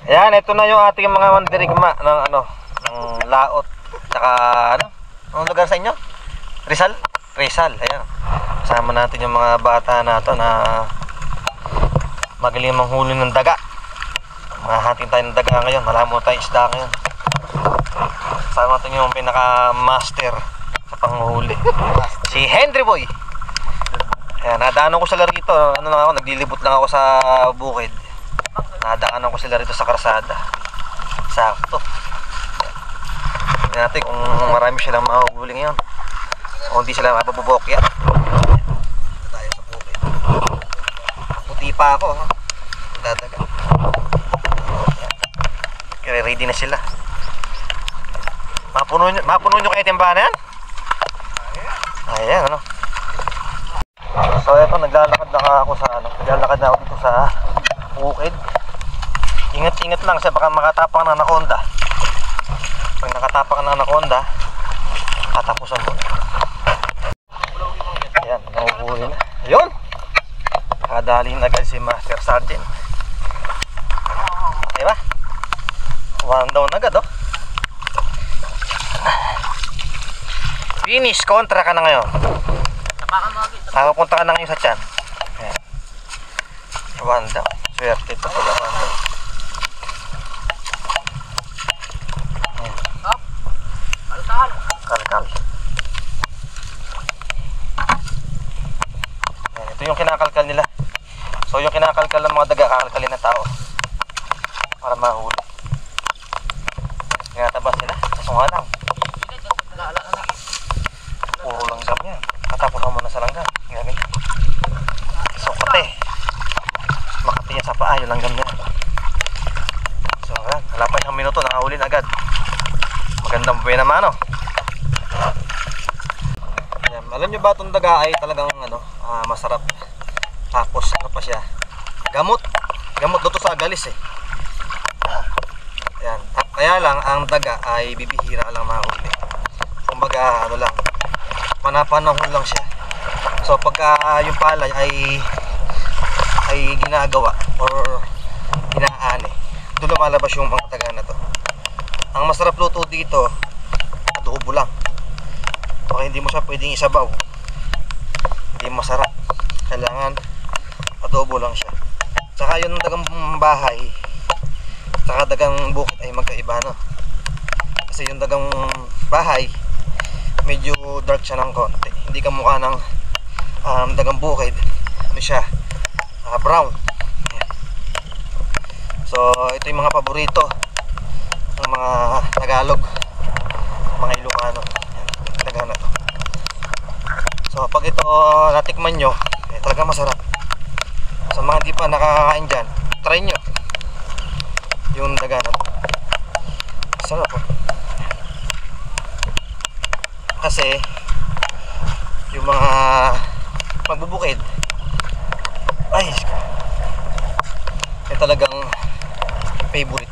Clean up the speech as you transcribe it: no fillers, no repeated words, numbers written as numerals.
Ayan, ito na yung ating mga mandirigma ng ng laot. Tsaka anong lugar sa inyo? Rizal? Rizal, ayan. Kasama natin yung mga bata na to na magaling manghuli ng daga. Mahahating tayo ng daga ngayon, malamo tayo isda ngayon. Kasama natin yung pinaka-master sa panghuli, si Henry Boy. Ayan, nadaanan ko sila rito. Naglilibot lang ako sa bukid. Nadaanan ko sila rito sa karsada. Sakto. Tignan natin kung marami silang mahuhuli ngayon o hindi sila mabubukya. Tayo sa bukid. Puti pa ako, dadaga. Kaya ready na sila. Mapuno nyo kayo timbahan na yan? Ayan, So eto, naglalakad na ako dito sa bukid. Ingat-ingat lang siya, baka makatapak ng anaconda. Pag nakatapak ng anaconda, tatapusan mo. Ayan, nahuhuli na. Ayun! Nakadali na agad si Master Sergeant. Okay ba? One down agad, Finish, kontra ka na ngayon. Pupunta ka na ngayon sa tiyan. Ayan. One down. Swerte ito pala one down. Kalkal. Ayan, ito yung kinakalkal nila. So yung kinakalkal ng mga daga, kakalkalin ng tao para mahuli. Tinatabas sila, kasunga lang. Puro langgam yan. Katapusan mo na sa langgam. Ganyan. So kate, makati yan sa paa yung langgam niya. So ayan, wala pa isang minuto, nakahuli na agad. Magandang buhay naman, Ayan, alam nyo ba itong daga ay talagang masarap. Tapos pa siya, gamot dito sa agalis Ayan, kaya lang ang daga ay bibihira lang mahuli. Kumbaga lang, manapanahon lang siya. So pagka yung palay ay ginagawa or inaani, doon lumalabas yung mga daga na to. Ang masarap luto dito, adobo lang. Okay, hindi mo siya pwedeng isabaw. Hindi masarap. Kailangan adobo lang siya. Saka yung dagang bahay, saka dagang bukid ay magkaiba, Kasi yung dagang bahay, medyo dark siya ng konti. Hindi ka mukha ng dagang bukid. Siya? Brown. Ayan. So, ito yung mga paborito ng mga Tagalog, mga Ilocano. Daga na to. So pag ito natikman nyo, talaga masarap. Sa mga di pa nakakain dyan, try nyo yung daga na to. Masarap kasi yung mga magbubukid ay talagang favorite.